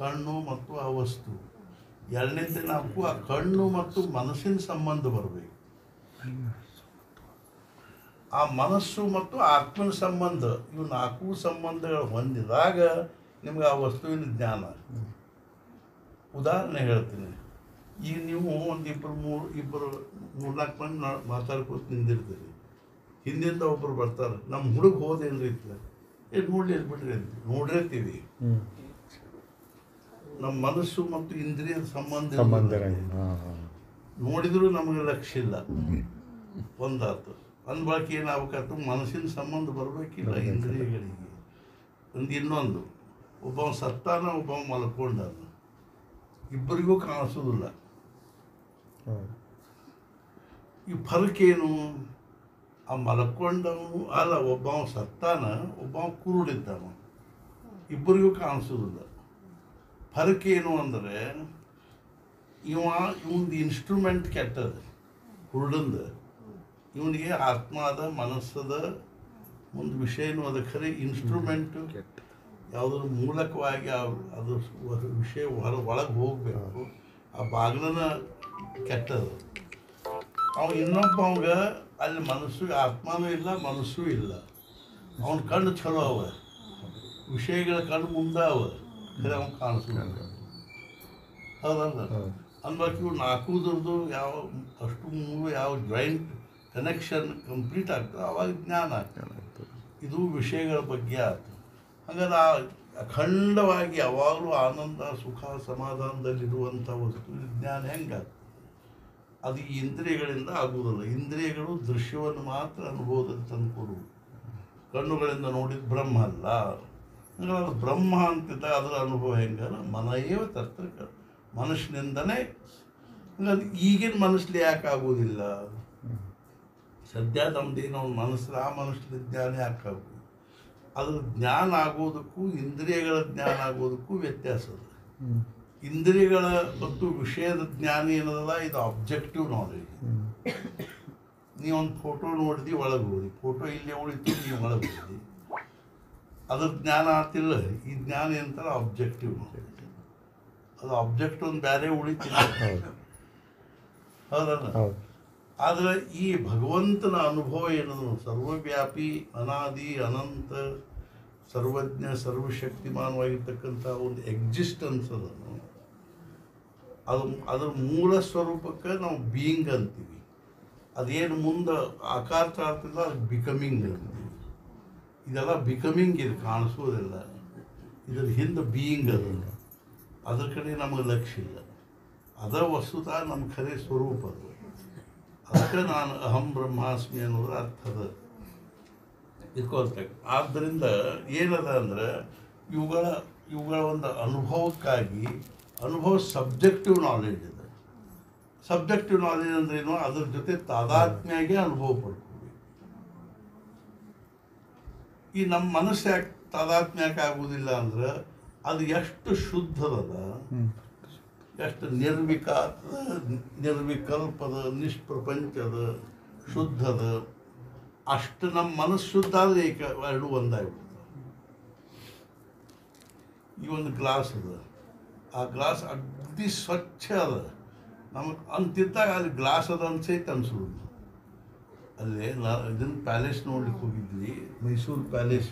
ಕಣ್ಣು ಮತ್ತು ಆ ವಸ್ತು. ಎರಡನೇದು ನಾವು ಆ ಕಣ್ಣು ಮತ್ತು ಮನಸ್ಸಿನ ಸಂಬಂಧ ಬರಬೇಕು. ಆ ಮನಸ್ಸು ಮತ್ತು ಆತ್ಮನ ಸಂಬಂಧ, ಇವು 4 ಸಂಬಂಧಗಳು ಹೊಂದಿದಾಗ ನಿಮ್ಗೆ ಆ ವಸ್ತುವಿನ ಜ್ಞಾನ. ಉದಾಹರಣೆ ಹೇಳ್ತೀನಿ. ಈಗ ನೀವು ಒಂದು ಇಬ್ಬರು 3-4 ಮಂದಿ ಮಾತಾಡ್ಕೊತ ನಿಂದಿರ್ತೀರಿ. ಹಿಂದಿಂದ ಒಬ್ಬರು ಬರ್ತಾರೆ, ನಮ್ಮ ಹುಡುಗ ಹೋದೇನ್ರಿ ಇತ್ತು, ನೋಡ್ಲಿ ಬಿಡ್ರಿ ಅಂತ ನೋಡಿರ್ತೀವಿ. ನಮ್ಮ ಮನಸ್ಸು ಮತ್ತು ಇಂದ್ರಿಯದ ಸಂಬಂಧ ನೋಡಿದರೂ ನಮಗೆ ಲಕ್ಷ್ಯ ಇಲ್ಲ. ಒಂದಾತು ಅಂದ ಬಳಕ ಏನಾಗಬೇಕಾಯ್ತು, ಮನಸ್ಸಿನ ಸಂಬಂಧ ಬರಬೇಕಿಲ್ಲ ಇಂದ್ರಿಯಗಳಿಗೆ. ಇನ್ನೊಂದು, ಒಬ್ಬ ಸತ್ತಾನ, ಒಬ್ಬ ಮಲ್ಕೊಂಡ, ಇಬ್ಬರಿಗೂ ಕಾಣಿಸೋದಿಲ್ಲ. ಈ ಫರಕೇನು, ಆ ಮಲ್ಕೊಂಡವನು ಅಲ್ಲ, ಒಬ್ಬ ಸತ್ತಾನ, ಒಬ್ಬ ಕುರುಡಿದ್ದಾನ, ಇಬ್ಬರಿಗೂ ಕಾಣಿಸೋದಿಲ್ಲ. ಫರಕೇನು ಅಂದರೆ ಇವಂದು ಇನ್ಸ್ಟ್ರೂಮೆಂಟ್ ಕೆಟ್ಟದ, ಕುರುಡಂದ. ಇವನಿಗೆ ಆತ್ಮದ ಮನಸ್ಸದ ಒಂದು ವಿಷಯನೂ ಅದ, ಖರೆ ಇನ್ಸ್ಟ್ರೂಮೆಂಟು ಯಾವುದ್ರ ಮೂಲಕವಾಗಿ ಅದು ವಿಷಯ ಒಳಗೆ ಹೋಗಬೇಕು. ಆ ಬಾಗಿಲನ ಕೆಟ್ಟದ. ಇನ್ನೊಬ್ಬ ಅವಾಗ ಅಲ್ಲಿ ಮನಸ್ಸು, ಆತ್ಮನೂ ಇಲ್ಲ, ಮನಸ್ಸೂ ಇಲ್ಲ. ಅವನ ಕಣ್ಣು ಚಲೋ ಅವ, ವಿಷಯಗಳ ಕಣ್ಣು ಮುಂದೆ ಅವ, ಖರೆ ಅವ್ನು ಕಾಣಿಸೋದಿಲ್ಲ. ಹೌದಲ್ಲ ಅಂದ್ಬೇಕು ಇವು ನಾಲ್ಕುದ್ರದ್ದು ಯಾವ ಅಷ್ಟು ಮೂರು ಯಾವ ಜಾಯಿಂಟ್ ಕನೆಕ್ಷನ್ ಕಂಪ್ಲೀಟ್ ಆಗ್ತದೆ ಅವಾಗ ಜ್ಞಾನ ಆಗ್ತದೆ. ಇದು ವಿಷಯಗಳ ಬಗ್ಗೆ ಆಯ್ತು. ಹಾಗಾದ್ರೆ ಅಖಂಡವಾಗಿ ಯಾವಾಗಲೂ ಆನಂದ ಸುಖ ಸಮಾಧಾನದಲ್ಲಿರುವಂಥ ವಸ್ತು ಜ್ಞಾನ ಹೆಂಗಾಗ್ತದೆ? ಅದು ಈ ಇಂದ್ರಿಯಗಳಿಂದ ಆಗುವುದಿಲ್ಲ. ಇಂದ್ರಿಯಗಳು ದೃಶ್ಯವನ್ನು ಮಾತ್ರ ಅನುಭವದಲ್ಲಿ ತಂದುಕೊಡುವುದು. ಕಣ್ಣುಗಳಿಂದ ನೋಡಿದ ಬ್ರಹ್ಮ ಅಲ್ಲ. ಅಂದರೆ ಅದು ಬ್ರಹ್ಮ ಅಂತಿದ್ದ ಅದರ ಅನುಭವ ಹೆಂಗಲ್ಲ ಮನೆಯೇ ತರ್ಕ ಮನುಷ್ಯನಿಂದನೇ. ಹಂಗಂದ್ರೆ ಈಗಿನ ಮನಸ್ಸಲ್ಲಿ ಯಾಕೆ ಆಗೋದಿಲ್ಲ? ಸದ್ಯ ನಮ್ಮದೇನೋ ಮನಸ್ಸು ಆ ಮನುಷ್ಯನ ಜ್ಞಾನ ಯಾಕೆ ಆಗೋದು? ಅದ್ರ ಜ್ಞಾನ ಆಗೋದಕ್ಕೂ ಇಂದ್ರಿಯಗಳ ಜ್ಞಾನ ಆಗೋದಕ್ಕೂ ವ್ಯತ್ಯಾಸ ಅದ. ಇಂದ್ರಿಯಗಳ ಮತ್ತು ವಿಷಯದ ಜ್ಞಾನ ಏನದಲ್ಲ, ಇದು ಆಬ್ಜೆಕ್ಟಿವ್ ನಾಲೆಜ್. ನೀವೊಂದು ಫೋಟೋ ನೋಡಿದಿ ಒಳಗೆ ಹೋದಿ, ಫೋಟೋ ಇಲ್ಲೇ ಉಳಿತು ನೀವು ಒಳಗೆ ಹೋದಿ, ಅದ್ರ ಜ್ಞಾನ ಆಗ್ತಿಲ್ಲ. ಈ ಜ್ಞಾನ ಏನಂತಾರೆ ಆಬ್ಜೆಕ್ಟಿವ್ ನಾಲೆಜ್. ಅದು ಆಬ್ಜೆಕ್ಟ್ ಒಂದು ಬೇರೆ ಉಳಿತಿಲ್ಲ, ಹೌದಲ್ಲ? ಆದರೆ ಈ ಭಗವಂತನ ಅನುಭವ ಏನದು ಸರ್ವವ್ಯಾಪಿ ಅನಾದಿ ಅನಂತ ಸರ್ವಜ್ಞ ಸರ್ವಶಕ್ತಿಮಾನವಾಗಿರ್ತಕ್ಕಂಥ ಒಂದು ಎಕ್ಸಿಸ್ಟೆನ್ಸ್ ಅದನ್ನು ಅದ್ರ ಮೂಲ ಸ್ವರೂಪಕ್ಕೆ ನಾವು ಬೀಯಿಂಗ್ ಅಂತೀವಿ. ಅದೇನು ಮುಂದೆ ಆಕಾರ ತಾಳ್ತಿಲ್ಲ ಅದು ಬಿಕಮಿಂಗ್ ಅಂತೀವಿ. ಇದೆಲ್ಲ ಬಿಕಮಿಂಗ್ ಇದು ಕಾಣಿಸೋದಿಲ್ಲ. ಇದ್ರ ಹಿಂದೆ ಬೀಯಿಂಗ್ ಅದ್ರ ಕಡೆ ನಮಗೆ ಲಕ್ಷ್ಯ ಇಲ್ಲ. ಅದರ ವಸ್ತುತಃ ನಮ್ಮ ಖರೆ ಸ್ವರೂಪ ಅದು. ಅದಕ್ಕೆ ನಾನು ಅಹಂ ಬ್ರಹ್ಮಾಸ್ಮಿ ಅನ್ನೋದ್ರ ಅರ್ಥದ ಇಟ್ಕೊಳ್ತೇನೆ. ಆದ್ದರಿಂದ ಏನದ ಅಂದ್ರೆ ಇವುಗಳ ಒಂದು ಅನುಭವಕ್ಕಾಗಿ ಅನುಭವ ಸಬ್ಜೆಕ್ಟಿವ್ ನಾಲೆಜ್ ಇದೆ. ಸಬ್ಜೆಕ್ಟಿವ್ ನಾಲೆಜ್ ಅಂದ್ರೇನು? ಅದ್ರ ಜೊತೆ ತಾದಾತ್ಮ್ಯಾಗೆ ಅನುಭವ ಪಡ್ಕೋಬೇಕು. ಈ ನಮ್ಮ ಮನಸ್ಸು ಯಾಕೆ ತಾದಾತ್ಮ್ಯಕ್ಕೆ ಆಗುವುದಿಲ್ಲ ಅಂದ್ರೆ ಅದು ಎಷ್ಟು ಶುದ್ಧದ, ಎಷ್ಟು ನಿರ್ವಿಕಲ್ಪದ ನಿಷ್ಪ್ರಪಂಚದ ಶುದ್ಧದ, ಅಷ್ಟು ನಮ್ಮ ಮನಸ್ಸು ಶುದ್ಧ ಆದರೆ ಎರಡು ಒಂದಾಗ್ಬಿಡ್ತದೆ. ಈ ಒಂದು ಗ್ಲಾಸ್ ಅದ, ಆ ಗ್ಲಾಸ್ ಅಗದಿ ಸ್ವಚ್ಛ ಅದ. ನಮಗೆ ಅಂತಿದ್ದಾಗ ಅಲ್ಲಿ ಗ್ಲಾಸ್ ಅದ ಅನ್ಸೈತೆ ಅನ್ಸೋದು. ಅಲ್ಲೇ ಇದನ್ನು ಪ್ಯಾಲೇಸ್ ನೋಡ್ಲಿಕ್ಕೆ ಹೋಗಿದ್ವಿ, ಮೈಸೂರು ಪ್ಯಾಲೇಸ್.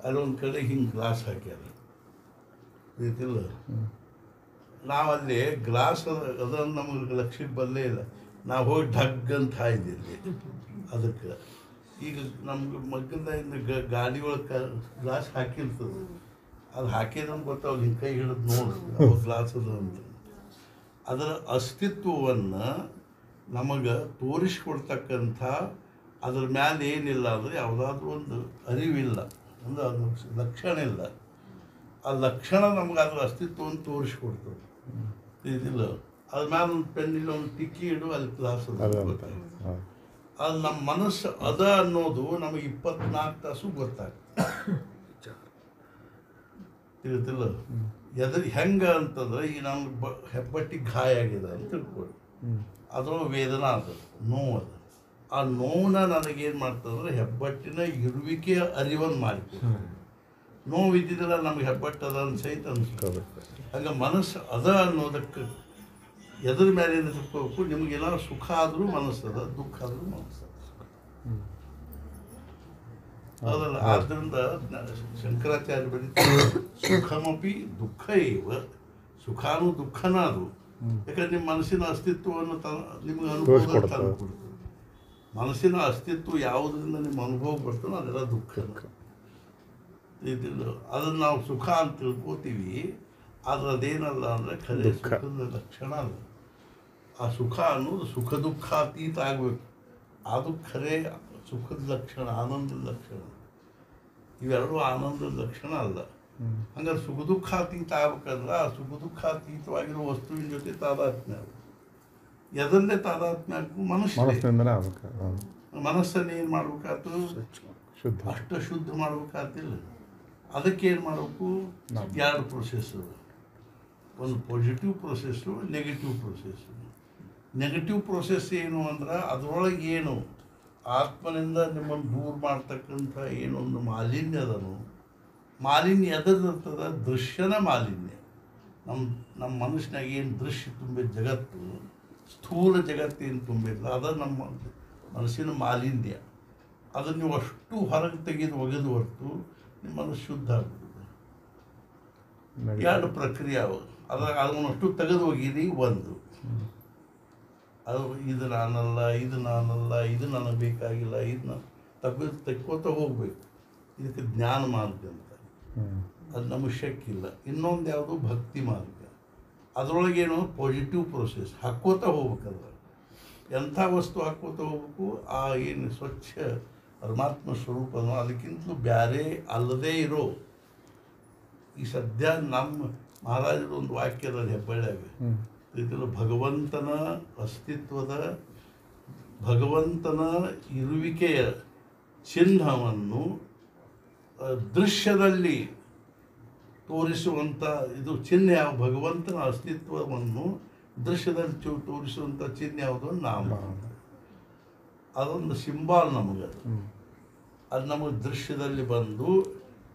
ಅಲ್ಲೊಂದು ಕಡೆ ಹಿಂಗೆ ಗ್ಲಾಸ್ ಹಾಕ್ಯಾರ, ಗೊತ್ತಿಲ್ಲ. ನಾವಲ್ಲಿ ಗ್ಲಾಸ್ ಅದನ್ನು ನಮಗೆ ಲಕ್ಷ್ಯಕ್ಕೆ ಬರಲೇ ಇಲ್ಲ. ನಾವು ಹೋಗಿ ಢಗ್ ಅಂತ ಹಾಯ್ದಿಲ್ಲಿ ಅದಕ್ಕೆ. ಈಗ ನಮ್ಗೆ ಮಗ್ಗದಿಂದ ಗಾಡಿ ಒಳಗೆ ಗ್ಲಾಸ್ ಹಾಕಿರ್ತದೆ, ಅದು ಹಾಕಿದಂಗೆ ಗೊತ್ತಾಗ ಹಿಂಗೆ ಕೈ ಹಿಡಿದು ನೋಡಿ ಅವಾಗ ಗ್ಲಾಸ್ ಅದ ಅಂತ. ಅದರ ಅಸ್ತಿತ್ವವನ್ನು ನಮಗೆ ತೋರಿಸ್ಕೊಡ್ತಕ್ಕಂಥ ಅದ್ರ ಮ್ಯಾಲೆ ಏನಿಲ್ಲ ಅಂದರೆ ಯಾವುದಾದ್ರೂ ಒಂದು ಅರಿವಿಲ್ಲ ಅಂದರೆ ಅದು ಲಕ್ಷಣ ಇಲ್ಲ. ಆ ಲಕ್ಷಣ ನಮ್ಗೆ ಅದ್ರ ಅಸ್ತಿತ್ವವನ್ನು ತೋರಿಸ್ಕೊಡ್ತದೆ. ಇದಿಲ್ಲ ಅದ್ರ ಮ್ಯಾಲೆ ಒಂದು ಪೆನ್ನಿಲ್ಲ ಒಂದು ಟಿಕ್ಕಿ ಇಡು ಅಲ್ಲಿ ಕ್ಲಾಸ್ ಗೊತ್ತಾಗುತ್ತೆ. ಅದು ನಮ್ಮ ಮನಸ್ಸು ಅದ ಅನ್ನೋದು ನಮಗೆ 24 ತಾಸು ಗೊತ್ತಾಗ್ತದೆ. ತಿಳಿತಿಲ್ಲ ಹೆಂಗೆ ಅಂತಂದ್ರೆ ಈಗ ನಮ್ಗೆ ಹೆಬ್ಬಟ್ಟಿಗೆ ಗಾಯ ಆಗಿದೆ ಅಂತ ತಿಳ್ಕೊಳ್ಳಿ, ಅದ್ರೊಳಗೆ ವೇದನಾ ಅದ, ನೋವು ಅದ. ಆ ನೋವನ್ನ ನನಗೇನು ಮಾಡ್ತಂದ್ರೆ ಹೆಬ್ಬಟ್ಟಿನ ಇರುವಿಕೆಯ ಅರಿವನ್ನು ಮಾಡಿಕೊಡ್ತದೆ. ನೋವು ಇದ್ದಿದ್ದಿಲ್ಲ ನಮ್ಗೆ ಹೆಬ್ಬಟ್ಟು ಅದ ಅನ್ಸೈತೆ ಅನ್ಸ್ಕೋಬೇಕು. ಹಂಗೆ ಮನಸ್ಸು ಅದ ಅನ್ನೋದಕ್ಕೆ ಎದ್ರ ಮೇಲೆ ತಿಳ್ಕೋಬೇಕು. ನಿಮಗೇನಾದ್ರು ಸುಖ ಆದರೂ ಮನಸ್ಸದ, ದುಃಖ ಆದರೂ ಮನಸ್ಸದ, ಹೌದಲ್ಲ? ಆದ್ದರಿಂದ ಶಂಕರಾಚಾರ್ಯ ಬರೀತಾರೆ ಸುಖಮಪಿ ದುಃಖ ಏವ, ಸುಖಾನು ದುಃಖನ ಅದು. ಯಾಕಂದ್ರೆ ನಿಮ್ಮ ಮನಸ್ಸಿನ ಅಸ್ತಿತ್ವವನ್ನು ನಿಮಗೆ ಅನುಭವ ತಂದು ಕೊಡ್ತದೆ. ಮನಸ್ಸಿನ ಅಸ್ತಿತ್ವ ಯಾವುದರಿಂದ ನಿಮ್ಮ ಅನುಭವ ಬರ್ತದೋ ಅದೆಲ್ಲ ದುಃಖ. ಇದಿಲ್ಲ ಅದನ್ನು ನಾವು ಸುಖ ಅಂತ ತಿಳ್ಕೋತೀವಿ, ಆದರೆ ಅದೇನಲ್ಲ ಅಂದರೆ ಖರೆ ಸುಖದ ಲಕ್ಷಣ ಅಲ್ಲ. ಆ ಸುಖ ಅನ್ನೋದು ಸುಖ ದುಃಖಾತೀತ ಆಗಬೇಕು. ಅದು ಖರೆ ಸುಖದ ಲಕ್ಷಣ, ಆನಂದದ ಲಕ್ಷಣ. ಇವೆರಡೂ ಆನಂದದ ಲಕ್ಷಣ ಅಲ್ಲ. ಹಂಗಾರೆ ಸುಖ ದುಃಖಾತೀತ ಆಗ್ಬೇಕಂದ್ರೆ ಆ ಸುಖ ದುಃಖಾತೀತವಾಗಿರೋ ವಸ್ತುವಿನ ಜೊತೆ ತಾದಾತ್ಮ್ಯ ಆಗಬೇಕು. ಎದನ್ನೇ ತಾದಾತ್ಮ್ಯ ಆಗಬೇಕು? ಮನಸ್ಸನ್ನು ಏನು ಮಾಡ್ಬೇಕಾಯ್ತು? ಅಷ್ಟು ಶುದ್ಧ ಮಾಡ್ಬೇಕಾತಿಲ್ಲ. ಅದಕ್ಕೇನು ಮಾಡಬೇಕು? 2 ಪ್ರೊಸೆಸ್ಸು, ಒಂದು positive process, negative process. Negative process ಏನು ಅಂದ್ರೆ ಅದರೊಳಗೆ ಏನು ಆತ್ಮನಿಂದ ನಿಮ್ಮನ್ನು ದೂರ ಮಾಡ್ತಕ್ಕಂಥ ಏನೊಂದು ಮಾಲಿನ್ಯ ಅದನ್ನು, ಮಾಲಿನ್ಯ ಎದರ್ತದ? ದೃಶ್ಯನ ಮಾಲಿನ್ಯ. ನಮ್ಮ ಮನುಷ್ಯನಾಗ ಏನು ದೃಶ್ಯ ತುಂಬಿದ ಜಗತ್ತು, ಸ್ಥೂಲ ಜಗತ್ತೇನು ತುಂಬಿಲ್ಲ, ಅದು ನಮ್ಮ ಮನಸ್ಸಿನ ಮಾಲಿನ್ಯ. ಅದನ್ನು ನೀವು ಅಷ್ಟು ಹೊರಗೆ ತೆಗೆದು ಒಗೆದು ಹೊರತು ನಿಮ್ಮ ಮನಸ್ಸು ಶುದ್ಧ ಆಗ್ತದೆ. ಎರಡು ಪ್ರಕ್ರಿಯೆ ಅವು. ಅದ್ರಾಗ ಅದನ್ನಷ್ಟು ತೆಗೆದು ಹೋಗಿರಿ ಒಂದು. ಅದು ಇದು ನಾನಲ್ಲ, ಇದು ನಾನಲ್ಲ, ಇದು ನನಗೆ ಬೇಕಾಗಿಲ್ಲ, ಇದನ್ನ ತೆಕ್ಕೋತ ಹೋಗ್ಬೇಕು. ಇದಕ್ಕೆ ಜ್ಞಾನ ಮಾರ್ಗ ಅಂತ, ಅದು ನಮಗೆ ಶಕ್ಕಿಲ್ಲ. ಇನ್ನೊಂದು ಯಾವುದು ಭಕ್ತಿ ಮಾರ್ಗ, ಅದರೊಳಗೇನು ಪಾಸಿಟಿವ್ ಪ್ರೊಸೆಸ್ ಹಾಕ್ಕೋತ ಹೋಗ್ಬೇಕಲ್ಲ. ಎಂಥ ವಸ್ತು ಹಾಕ್ಕೋತ ಹೋಗ್ಬೇಕು, ಆ ಏನು ಸ್ವಚ್ಛ ಪರಮಾತ್ಮ ಸ್ವರೂಪನೋ ಅದಕ್ಕಿಂತಲೂ ಬ್ಯಾರೆ ಅಲ್ಲದೇ ಇರೋ. ಈ ಸದ್ಯ ನಮ್ಮ ಮಹಾರಾಜರು ಒಂದು ವಾಕ್ಯದ ಹೆಬ್ಬಳ್ಳಿಯಾಗ ಇದೆಲ್ಲ ಭಗವಂತನ ಅಸ್ತಿತ್ವದ, ಭಗವಂತನ ಇರುವಿಕೆಯ ಚಿಹ್ನವನ್ನು ದೃಶ್ಯದಲ್ಲಿ ತೋರಿಸುವಂಥ ಇದು ಚಿಹ್ನೆ ಯಾವ, ಭಗವಂತನ ಅಸ್ತಿತ್ವವನ್ನು ದೃಶ್ಯದಲ್ಲಿ ತೋರಿಸುವಂಥ ಚಿಹ್ನೆ ಯಾವುದು, ನಾಮ. ಅದೊಂದು ಸಿಂಬಾಲ್ ನಮಗೆ. ಅದು ನಮಗೆ ದೃಶ್ಯದಲ್ಲಿ ಬಂದು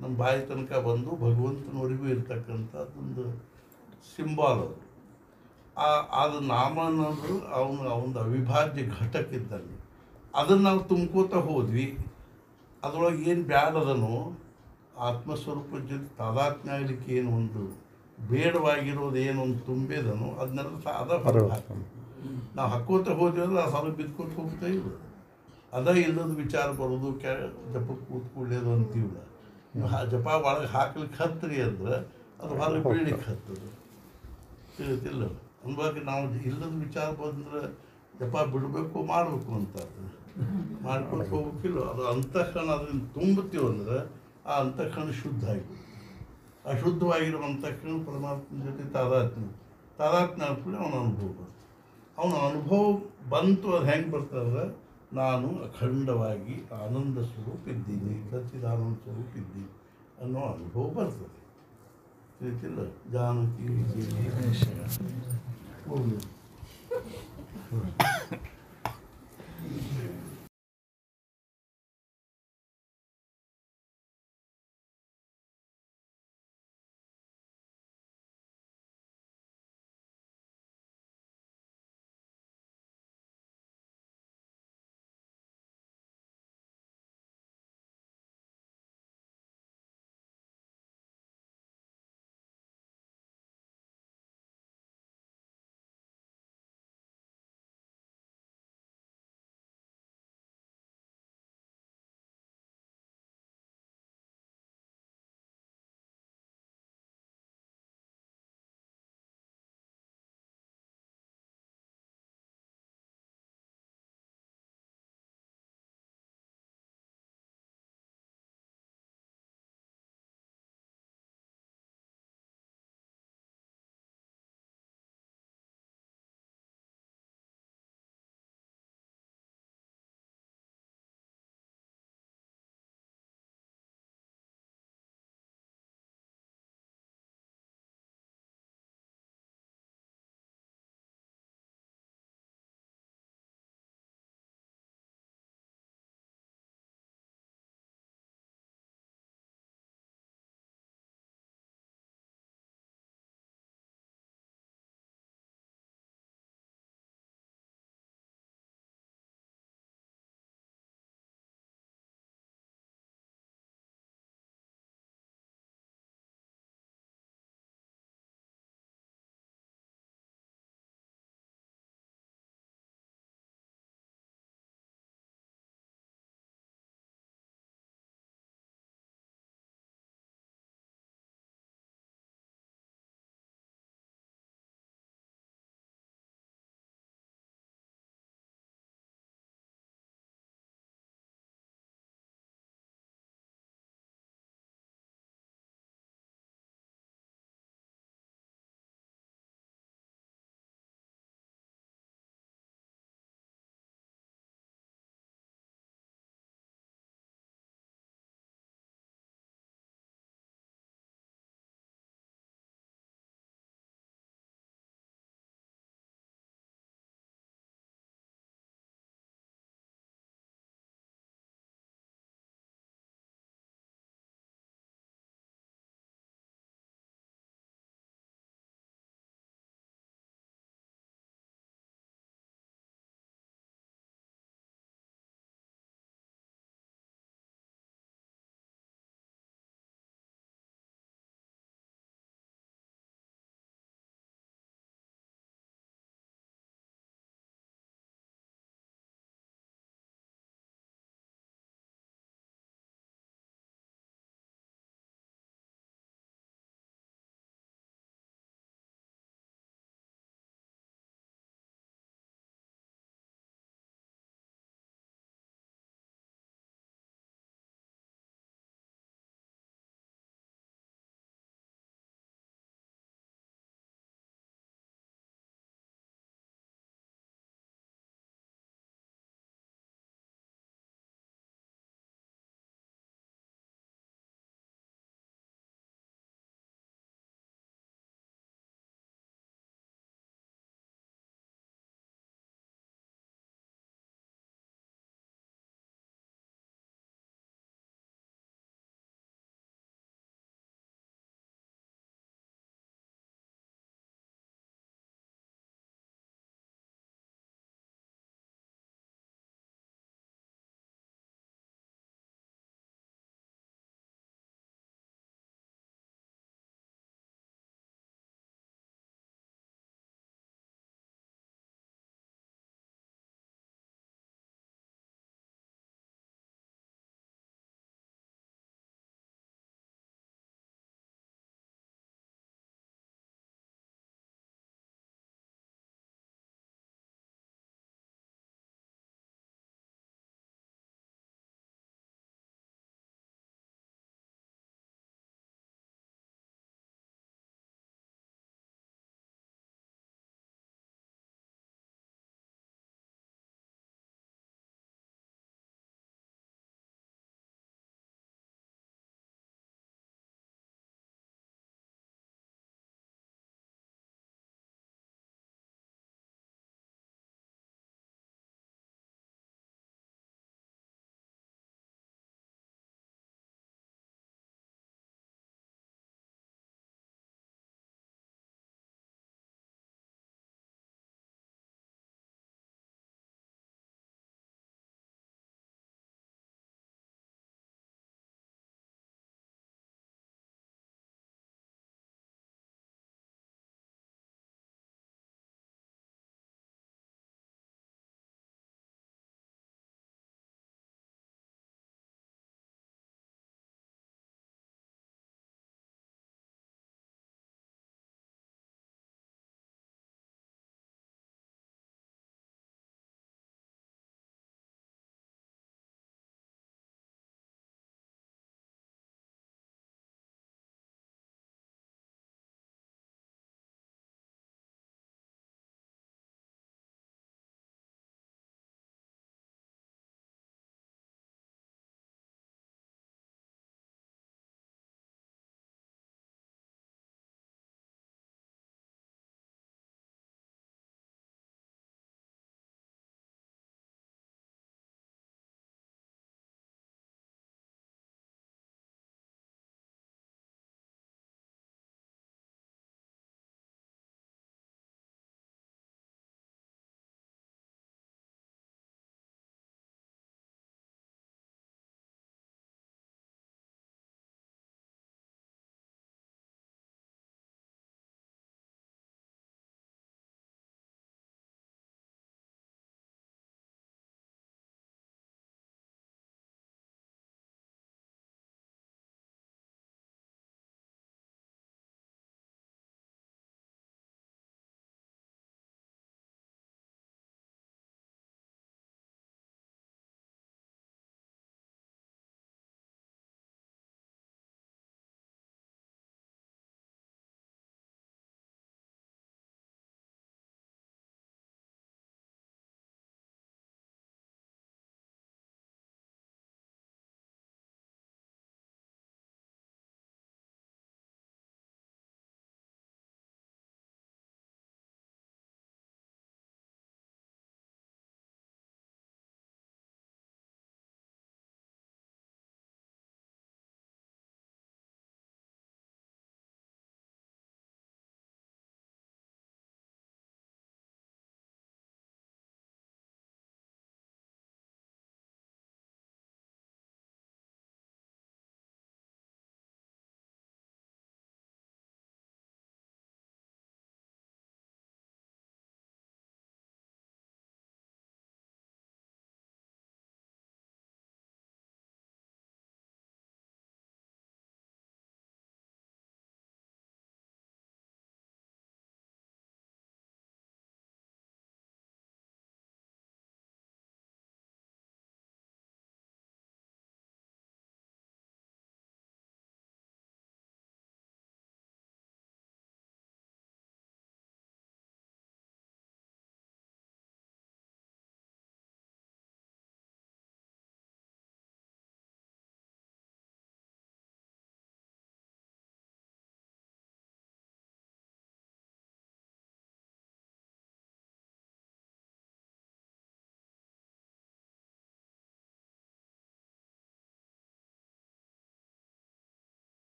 ನಮ್ಮ ಬಾಯಿ ತನಕ ಬಂದು ಭಗವಂತನವರೆಗೂ ಇರ್ತಕ್ಕಂಥದ್ದೊಂದು ಸಿಂಬಾಲ್ ಅದು. ಅದು ನಾಮ ಅನ್ನೋದು ಅವನ ಅವಿಭಾಜ್ಯ ಘಟಕ ಇದ್ದಲ್ಲಿ. ಅದನ್ನು ನಾವು ತುಂಬ್ಕೋತ ಹೋದ್ವಿ. ಅದರೊಳಗೆ ಏನು ಬ್ಯಾಡದನೋ ಆತ್ಮಸ್ವರೂಪದ ಜೊತೆ ತಾದಾತ್ಮ್ಯ ಆಗಲಿಕ್ಕೆ ಏನು ಒಂದು ಬೇಡವಾಗಿರೋದು ಏನೊಂದು ತುಂಬೇದನೋ ಅದನ್ನೆಲ್ಲ ನಾವು ಹಾಕೋತ ಹೋದ್ವಿ ಅಂದ್ರೆ ಆ ಹೊರಗೆ ಬಿದ್ಕೋತ ಹೋಗ್ತಾ ಇಲ್ಲ. ಇಲ್ಲದ ವಿಚಾರ ಬರೋದು, ಜಪಕ್ಕೆ ಕೂತ್ಕೊಳ್ಳೋದು ಅಂತೀವಲ್ಲ. ಜಪ ಒಳಗೆ ಹಾಕ್ಲಿಕ್ಕೆ ಹತ್ತಿರಿ ಅಂದ್ರೆ ಅದು ಹೊರಗೆ ಬೀಳ್ಲಿಕ್ಕೆ ಹತ್ತದು ತಿಳಿತಿಲ್ಲ. ಅಂದಾಗ ನಾವು ಇಲ್ಲದ ವಿಚಾರ ಬಂದ್ರೆ ಜಪ ಬಿಡಬೇಕು, ಮಾಡಬೇಕು ಅಂತ ಮಾಡ್ಕೊಂಡು ಹೋಗ್ಬೇಕಿಲ್ಲ. ಅದು ಅಂತಃಕರಣ ಅದನ್ನು ತುಂಬುತ್ತೀವಿ ಅಂದ್ರೆ ಆ ಅಂತಃಕರಣ ಶುದ್ಧ ಆಗಿಬಿಡುತ್ತೆ. ಅಶುದ್ಧವಾಗಿರೋ ಅಂತಃಕರಣ ಪರಮಾತ್ಮನ ಜೊತೆ ತಾದಾತ್ಮ್ಯ ಅಂದ್ಕೊಳ್ಳಿ ಅವನ ಅನುಭವ ಬರ್ತದೆ. ಅವನ ಅನುಭವ ಬಂತು. ಅದು ಹೆಂಗೆ ಬರ್ತದೆ, ನಾನು ಅಖಂಡವಾಗಿ ಆನಂದ ಸ್ವರೂಪ ಇದ್ದೀನಿ, ಸಚ್ಚಿದಾನಂದ ಸ್ವರೂಪ ಇದ್ದೀನಿ ಅನ್ನೋ ಅನುಭವ ಬರ್ತದೆ. ತಿಳಿತಿಲ್ಲ. ಜಾನಕಿ